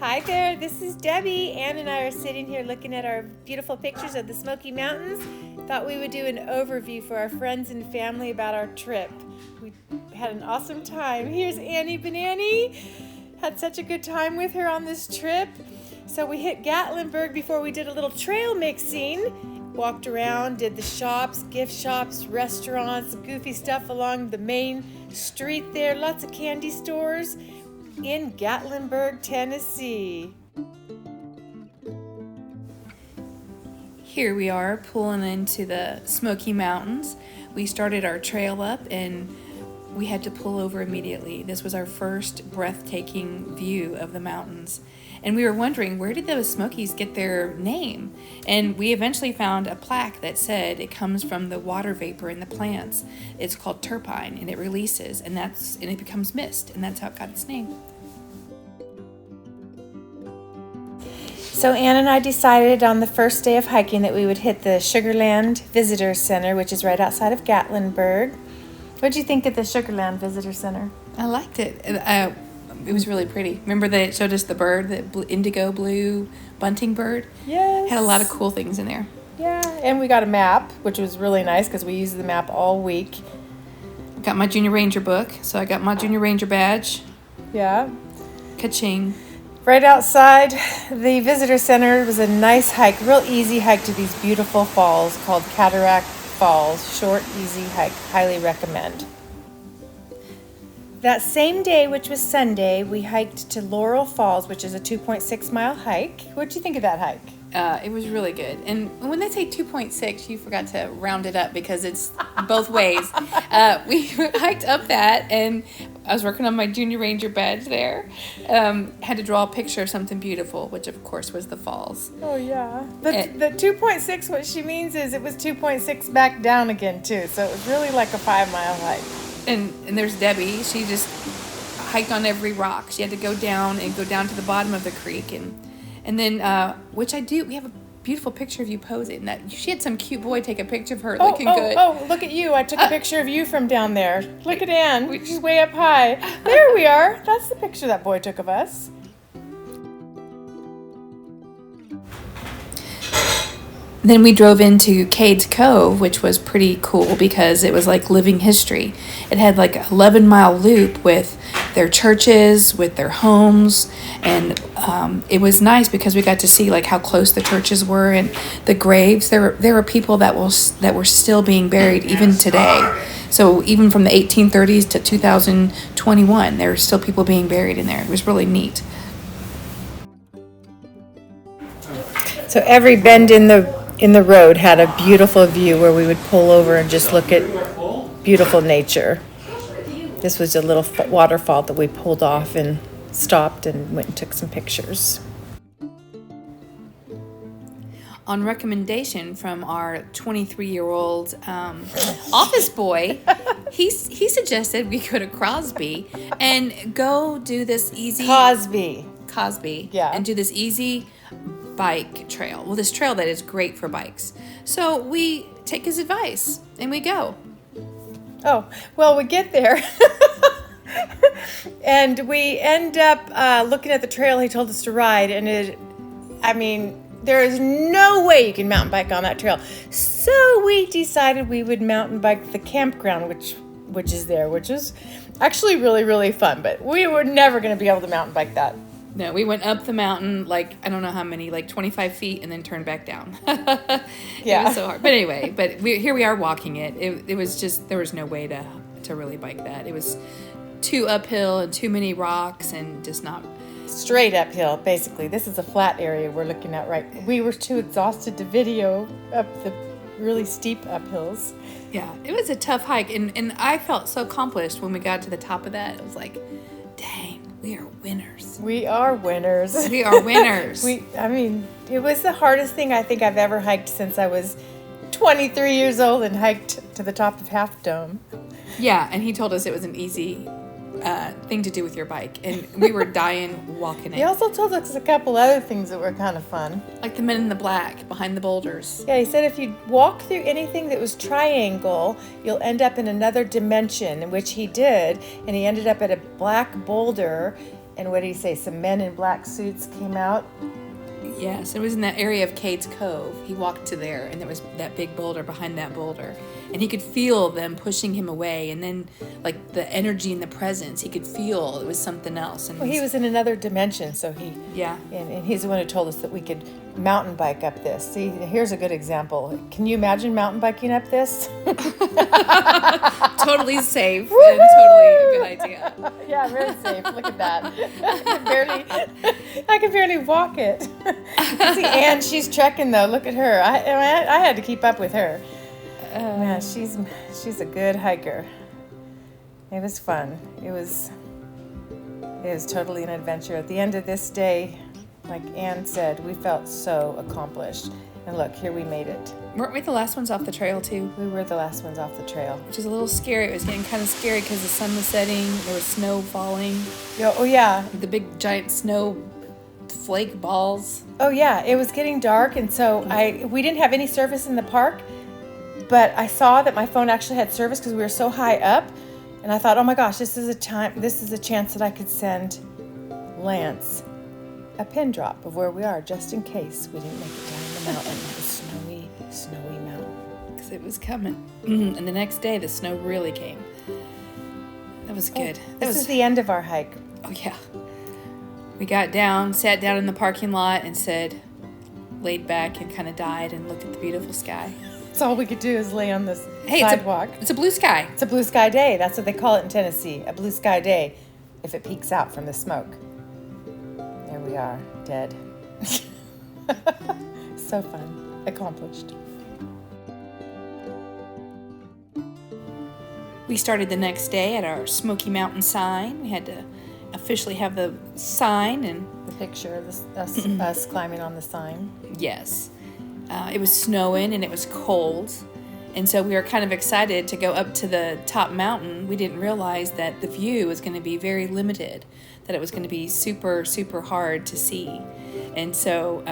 Hi there, this is Debbie. Ann and I are sitting here looking at our beautiful pictures of the Smoky Mountains. Thought we would do an overview for our friends and family about our trip. We had an awesome time. Here's Annie Banani. Had such a good time with her on this trip. So we hit Gatlinburg before we did a little trail mixing. Walked around, did the shops, gift shops, restaurants, goofy stuff along the main street there. Lots of candy stores in Gatlinburg, Tennessee. Here we are pulling into the Smoky Mountains. We started our trail up and we had to pull over immediately. This was our first breathtaking view of the mountains. And we were wondering, where did those Smokies get their name? And we eventually found a plaque that said it comes from the water vapor in the plants. It's called turpine, and it releases, and it becomes mist, and that's how it got its name. So Ann and I decided on the first day of hiking that we would hit the Sugarland Visitor Center, which is right outside of Gatlinburg. What did you think of the Sugarland Visitor Center? I liked it. It was really pretty. Remember that it showed us the bird, the indigo blue bunting bird? Yes. Had a lot of cool things in there. Yeah, and we got a map, which was really nice because we used the map all week. Got my Junior Ranger book, so I got my Junior Ranger badge. Yeah. Ka-ching. Right outside the visitor center was a nice hike, real easy hike to these beautiful falls called Cataract Falls. Short, easy hike. Highly recommend. That same day, which was Sunday, we hiked to Laurel Falls, which is a 2.6 mile hike. What did you think of that hike? It was really good. And when they say 2.6, you forgot to round it up because it's both ways. We hiked up that, and I was working on my Junior Ranger badge there. Had to draw a picture of something beautiful, which of course was the falls. Oh, yeah. The 2.6, what she means is it was 2.6 back down again, too. So it was really like a 5-mile hike. And there's Debbie. She just hiked on every rock. She had to go down to the bottom of the creek, and then which I do. We have a beautiful picture of you posing. That she had some cute boy take a picture of her looking good. Oh, look at you! I took a picture of you from down there. Look at Ann. She's way up high. There we are. That's the picture that boy took of us. Then we drove into Cades Cove, which was pretty cool because it was like living history. It had like an 11-mile loop with their churches, with their homes, and it was nice because we got to see like how close the churches were and the graves. There were people that were still being buried even today. So even from the 1830s to 2021, there were still people being buried in there. It was really neat. So every bend in the road had a beautiful view where we would pull over and just look at beautiful nature. This was a little waterfall that we pulled off and stopped and went and took some pictures. On recommendation from our 23-year-old office boy, he suggested we go to Crosby and go do this easy... Cosby. Yeah. And do this easy bike trail. Well, this trail that is great for bikes. So we take his advice and we go. Oh, well, we get there and we end up looking at the trail he told us to ride, and there is no way you can mountain bike on that trail. So we decided we would mountain bike the campground, which is there, which is actually really, really fun, but we were never going to be able to mountain bike that. No, we went up the mountain, like, I don't know how many, like 25 feet, and then turned back down. Yeah. It was so hard. But anyway, here we are walking it. It was just, there was no way to really bike that. It was too uphill and too many rocks and just not... Straight uphill, basically. This is a flat area we're looking at, right? We were too exhausted to video up the really steep uphills. Yeah, it was a tough hike, and I felt so accomplished when we got to the top of that. It was like, dang. We are winners. We are winners. We are winners. It was the hardest thing I think I've ever hiked since I was 23 years old and hiked to the top of Half Dome. Yeah, and he told us it was an easy thing to do with your bike, and we were dying walking it. He also told us a couple other things that were kind of fun. Like the men in the black behind the boulders. Yeah, he said if you walk through anything that was triangle, you'll end up in another dimension, in which he did, and he ended up at a black boulder And what did he say? Some men in black suits came out. Yes, it was in that area of Cades Cove. He walked to there, and there was that big boulder behind that boulder. And he could feel them pushing him away. And then, like, the energy and the presence, he could feel it was something else. And well, he was in another dimension, so he... Yeah. And he's the one who told us that we could mountain bike up this. See, here's a good example. Can you imagine mountain biking up this? Totally safe and totally a good idea. Yeah, very safe. Look at that. I could barely walk it. See, Ann, she's trekking though. Look at her. I had to keep up with her. Man, she's a good hiker. It was fun. It was totally an adventure. At the end of this day, like Ann said, we felt so accomplished. And look, here we made it. Weren't we the last ones off the trail, too? We were the last ones off the trail. Which is a little scary. It was getting kind of scary because the sun was setting. There was snow falling. Oh, yeah. The big, giant snow flake balls. Oh, yeah. It was getting dark, and so we didn't have any service in the park. But I saw that my phone actually had service because we were so high up. And I thought, oh, my gosh, this is a chance that I could send Lance a pin drop of where we are, just in case we didn't make it down the mountain, the snowy mountain. Because it was coming. Mm-hmm. And the next day, the snow really came. That was good. This is the end of our hike. Oh, yeah. We got down, sat down in the parking lot, and laid back and kind of died and looked at the beautiful sky. That's all we could do is lay on this sidewalk. It's a blue sky. It's a blue sky day. That's what they call it in Tennessee, a blue sky day, if it peeks out from the smoke. There we are, dead. So fun. Accomplished. We started the next day at our Smoky Mountain sign. We had to officially have the sign and the picture of us climbing on the sign. Yes. It was snowing and it was cold. And so we were kind of excited to go up to the top mountain. We didn't realize that the view was going to be very limited, that it was going to be super, super hard to see. And so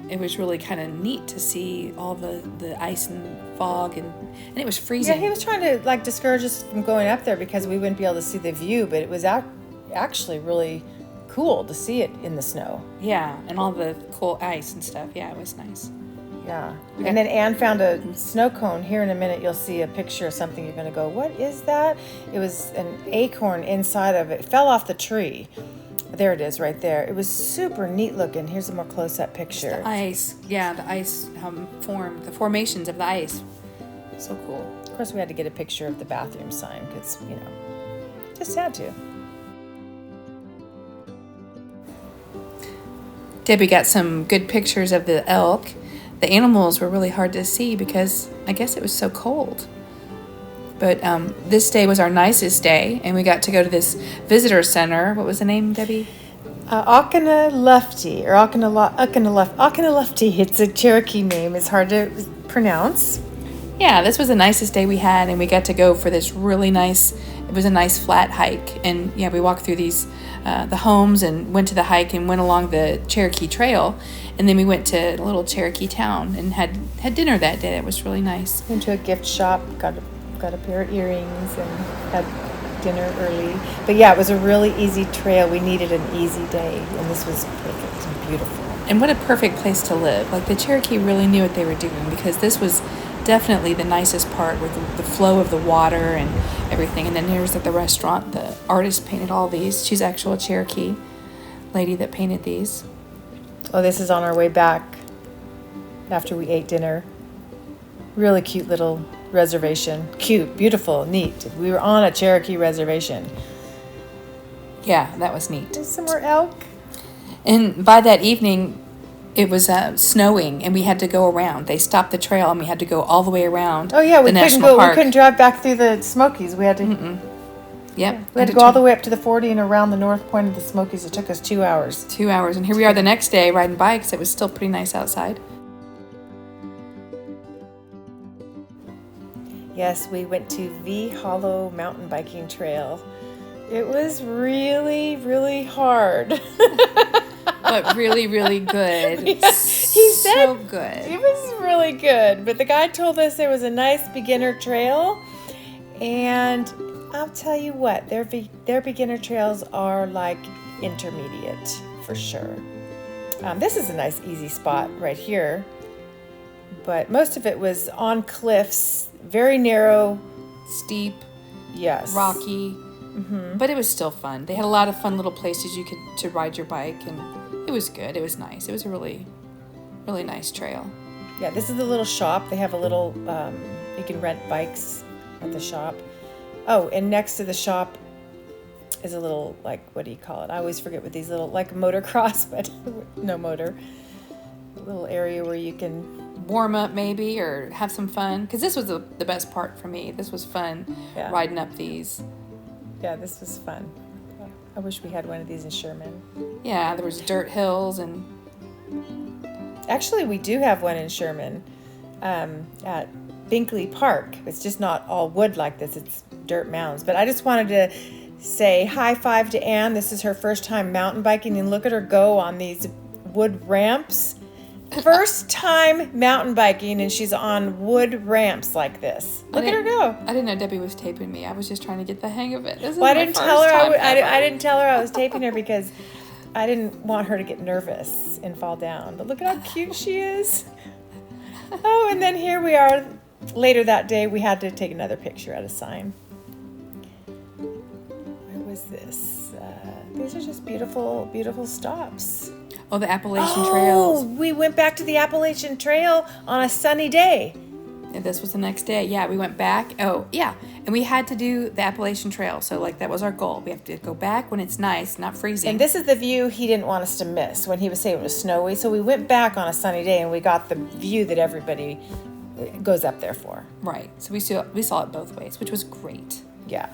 it was really kind of neat to see all the ice and fog, and it was freezing. Yeah, he was trying to discourage us from going up there because we wouldn't be able to see the view, but it was actually really cool to see it in the snow. Yeah, and all the cool ice and stuff. Yeah, it was nice. Yeah. And then Ann found a snow cone. Here in a minute you'll see a picture of something. You're going to go, what is that? It was an acorn inside of it. It fell off the tree. There it is right there. It was super neat looking. Here's a more close-up picture. The ice. Yeah, the ice formed. The formations of the ice. So cool. Of course, we had to get a picture of the bathroom sign because, just had to. Debbie got some good pictures of the elk. The animals were really hard to see because I guess it was so cold. But this day was our nicest day, and we got to go to this visitor center. What was the name, Debbie? Auchinalefty, or Auchinalefty. It's a Cherokee name. It's hard to pronounce. Yeah, this was the nicest day we had, and we got to go for this really nice, it was a nice flat hike. And yeah, we walked through these, the homes, and went to the hike and went along the Cherokee Trail. And then we went to a little Cherokee town and had dinner that day. That was really nice. Went to a gift shop, got a pair of earrings, and had dinner early. But yeah, it was a really easy trail. We needed an easy day, and this was perfect and beautiful. And what a perfect place to live. Like, the Cherokee really knew what they were doing, because this was definitely the nicest part, with the flow of the water and everything. And then here's the restaurant. The artist painted all these. She's actually a Cherokee lady that painted these. Oh, this is on our way back after we ate dinner. Really cute little reservation. Cute, beautiful, neat. We were on a Cherokee reservation. Yeah, that was neat. There's some more elk. And by that evening, it was snowing, and we had to go around. They stopped the trail, and we had to go all the way around. Oh yeah, we the couldn't national go. park. We couldn't drive back through the Smokies. We had to. Yep. We had to go all the way up to the 40 and around the north point of the Smokies. It took us 2 hours. 2 hours, and here we are the next day riding bikes. It was still pretty nice outside. Yes, we went to V Hollow Mountain Biking Trail. It was really, really hard. But really, really good. Yeah, he said so good. It was really good. But the guy told us there was a nice beginner trail, and I'll tell you what, their beginner trails are like intermediate for sure. This is a nice easy spot right here, but most of it was on cliffs, very narrow, Steep, yes, rocky, but it was still fun. They had a lot of fun little places to ride your bike, and it was good. It was nice. It was a really, really nice trail. Yeah, this is the little shop. They have a little, you can rent bikes at the shop. Oh, and next to the shop is a little, like, what do you call it? I always forget what these little, like motocross, but no motor. A little area where you can Warm up maybe, or have some fun. Because this was the best part for me. This was fun, riding up these. Yeah, this was fun. I wish we had one of these in Sherman. Yeah, there was dirt hills and... Actually, we do have one in Sherman at Binkley Park. It's just not all wood like this. It's dirt mounds. But I just wanted to say high five to Ann. This is her first time mountain biking, and look at her go on these wood ramps. First time mountain biking, and she's on wood ramps like this. Look at her go. I didn't know Debbie was taping me. I was just trying to get the hang of it. Well, I didn't tell her. I didn't tell her I was taping her because I didn't want her to get nervous and fall down. But look at how cute she is. Oh, and then here we are. Later that day, we had to take another picture at a sign. Where was this? These are just beautiful, beautiful stops. Oh, the Appalachian Trails. Oh, we went back to the Appalachian Trail on a sunny day. And this was the next day. Yeah, we went back. Oh, yeah. And we had to do the Appalachian Trail. So, like, that was our goal. We have to go back when it's nice, not freezing. And this is the view he didn't want us to miss when he was saying it was snowy. So we went back on a sunny day, and we got the view that everybody goes up there for. Right. So we saw it both ways, which was great. Yeah.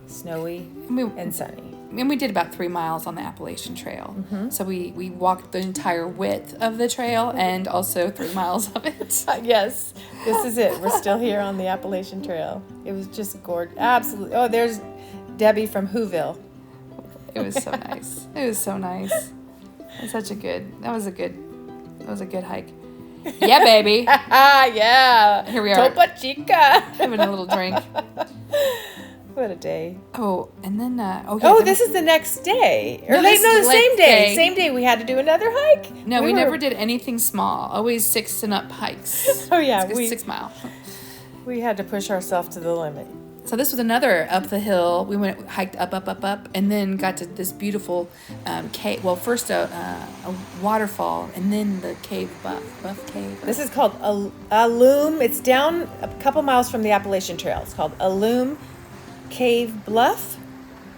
Snowy and sunny. And we did about 3 miles on the Appalachian Trail. Mm-hmm. So we walked the entire width of the trail and also 3 miles of it. Yes, this is it. We're still here on the Appalachian Trail. It was just gorgeous. Absolutely. Oh, there's Debbie from Whoville. It was so nice. It was so nice. It's such a good. That was a good hike. Yeah, baby. Yeah. Here we are. Topa Chica. Having a little drink. What a day. Oh, and then, this is the next day. No, the same day. Same day we had to do another hike. No, we never did anything small. Always 6 and up hikes. Oh, yeah. 6 mile. We had to push ourselves to the limit. So this was another up the hill. We hiked up, and then got to this beautiful cave. Well, first a waterfall, and then the cave, Bluff Cave. This is called a Loom. It's down a couple miles from the Appalachian Trail. It's called a Loom Cave Bluff,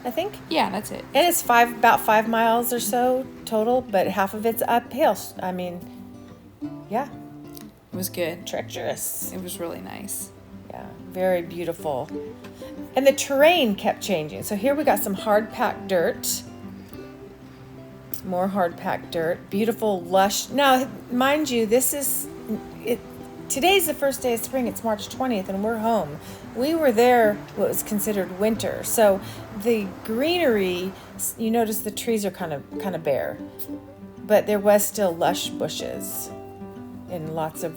I think. Yeah, that's it. And it's about 5 miles or so total, but half of it's uphill. I mean, yeah. It was good. Treacherous. It was really nice. Yeah, very beautiful. And the terrain kept changing. So here we got some hard-packed dirt. More hard-packed dirt. Beautiful, lush. Now, mind you, today's the first day of spring. It's March 20th, and we're home. We were there what was considered winter. So the greenery, you notice the trees are kind of bare. But there was still lush bushes and lots of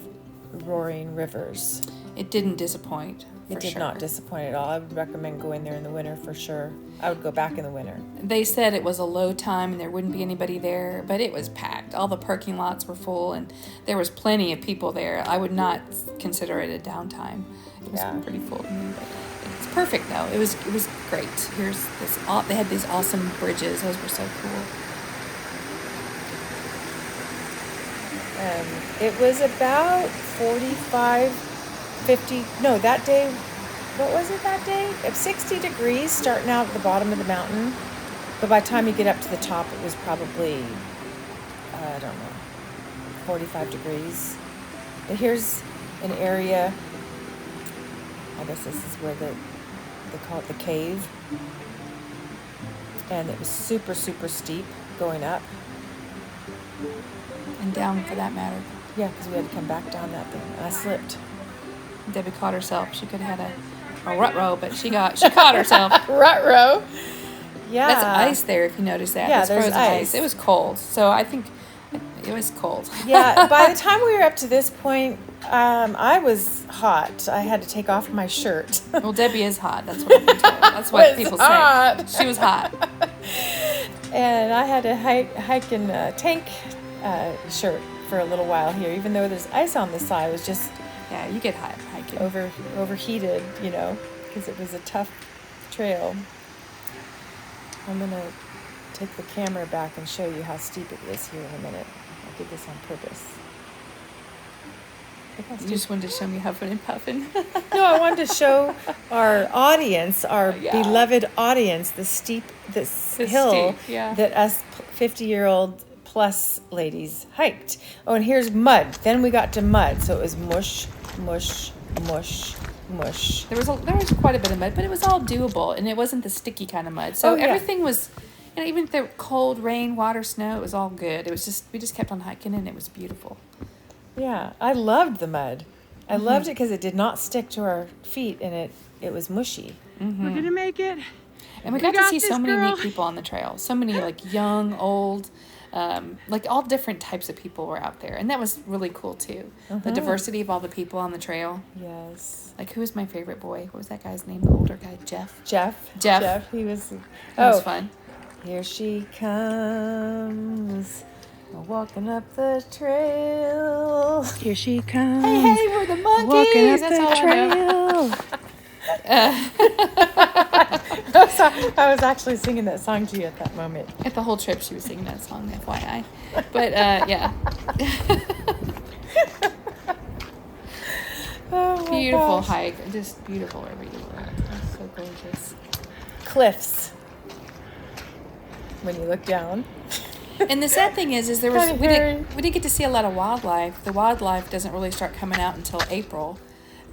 roaring rivers. It didn't disappoint. It did not disappoint at all. I would recommend going there in the winter for sure. I would go back in the winter. They said it was a low time and there wouldn't be anybody there, but it was packed. All the parking lots were full and there was plenty of people there. I would not consider it a downtime. It was pretty full. It's perfect though. It was great. Here's this. They had these awesome bridges. Those were so cool. It was about 45, 50. No, that day. What was it that day? It's 60 degrees starting out at the bottom of the mountain. But by the time you get up to the top, it was probably, I don't know, 45 degrees. But here's an area. I guess this is where they call it the cave. And it was super, super steep going up. And down for that matter. Yeah, because we had to come back down that thing. And I slipped. Debbie caught herself. She could have had a rut row, but she caught herself. Rut row? Yeah. That's ice there, if you notice that. Yeah, That's there's frozen ice. It was cold. So I think it was cold. Yeah, by the time we were up to this point, I was hot. I had to take off my shirt. Well, Debbie is hot. That's what I've been told. That's what people say. She was hot. And I had to hike in a tank shirt for a little while here, even though there's ice on the side. It was just you get hot hiking. Overheated, because it was a tough trail. I'm gonna take the camera back and show you how steep it is here in a minute. I did this on purpose. You just wanted to show me huffing and puffing. No, I wanted to show our audience, our beloved audience, this hill that us 50-year-old plus ladies hiked. Oh, and here's mud. Then we got to mud, so it was mush, mush, mush, mush. There was quite a bit of mud, but it was all doable, and it wasn't the sticky kind of mud. So everything was, even if the cold rain, water, snow, it was all good. It was just we just kept on hiking, and it was beautiful. Yeah, I loved the mud. I loved it because it did not stick to our feet, and it was mushy. Mm-hmm. We're gonna make it. And we got to see so many neat people on the trail. So many young, old, all different types of people were out there, and that was really cool too. The diversity of all the people on the trail. Yes. Who was my favorite boy? What was that guy's name? The older guy, Jeff. Jeff. He was. That was fun. Here she comes. Walking up the trail. Here she comes. Hey, we're the monkeys. Walking up That's the trail. I was actually singing that song to you at that moment. At the whole trip, she was singing that song, FYI. But, yeah. Oh, beautiful hike. Just beautiful everywhere. It's so gorgeous. Cliffs. When you look down. And the sad thing is we didn't get to see a lot of wildlife. The wildlife doesn't really start coming out until April.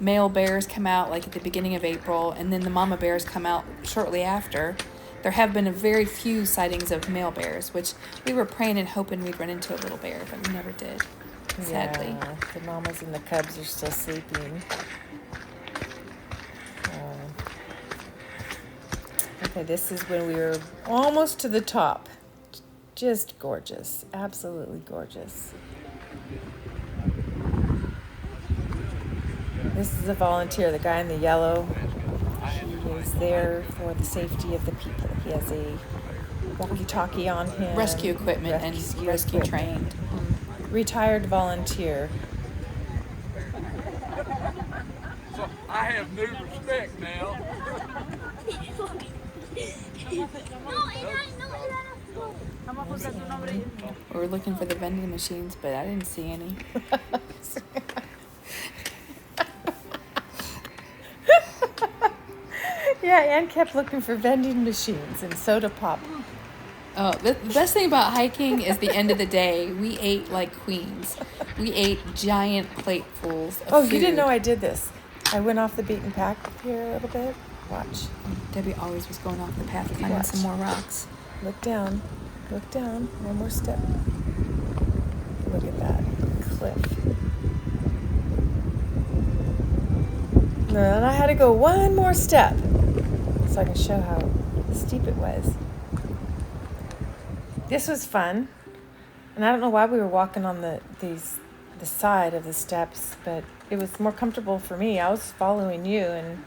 Male bears come out at the beginning of April, and then the mama bears come out shortly after. There have been a very few sightings of male bears, which we were praying and hoping we'd run into a little bear, but we never did, sadly. Yeah, the mamas and the cubs are still sleeping. Okay, this is when we were almost to the top. Just gorgeous. Absolutely gorgeous. This is a volunteer, the guy in the yellow. He is there for the safety of the people. He has a walkie-talkie on him. Rescue equipment and rescue trained. Retired volunteer. So I have new respect now. We were looking for the vending machines, but I didn't see any. Yeah, Ann kept looking for vending machines and soda pop. Oh, the best thing about hiking is the end of the day. We ate like queens. We ate giant platefuls of food. You didn't know I did this. I went off the beaten path here a little bit. Watch. Debbie always was going off the path, finding some more rocks. Look down. Look down. One more step. Look at that cliff. And I had to go one more step so I can show how steep it was. This was fun. And I don't know why we were walking on the side of the steps, but it was more comfortable for me. I was following you, and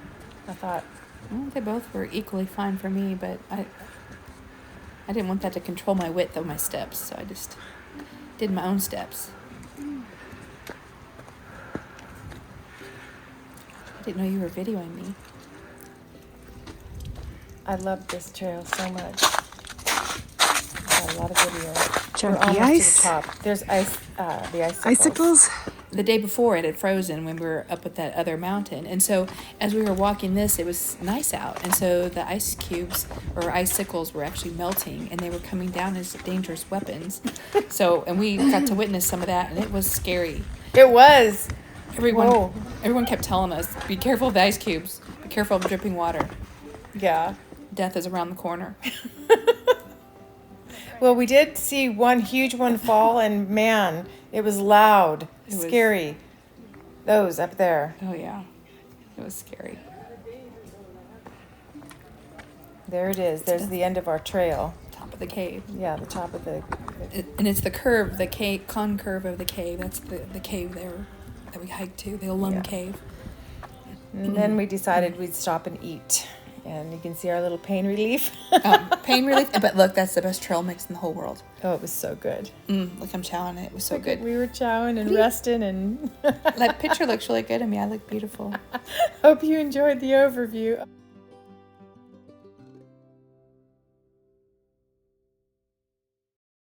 I thought... Well, they both were equally fine for me, but I didn't want that to control my width of my steps, so I just did my own steps. I didn't know you were videoing me. I love this trail so much. Got a lot of video. Chunky ice. To the top. There's ice. The icicles. Icicles. The day before, it had frozen when we were up at that other mountain, and so as we were walking this, it was nice out, and so the ice cubes or icicles were actually melting, and they were coming down as dangerous weapons. And we got to witness some of that, and it was scary. It was. Everyone kept telling us, "Be careful of the ice cubes. Be careful of dripping water. Yeah. Death is around the corner." Well, we did see one huge one fall, and man, it was loud, scary. Those up there. Oh yeah, it was scary. There it is. There's the end of our trail. Top of the cave. Yeah, the top of the... And it's the curve, the cave, con curve of the cave. That's the cave there. that we hiked to, the Loom Yeah. Cave. And then we decided we'd stop and eat. And you can see our little pain relief. Pain relief. But look, that's the best trail mix in the whole world. Oh, it was so good. Look, I'm chowing it. It was so good. We were chowing and resting and That picture looks really good to me. I look beautiful. hope you enjoyed the overview.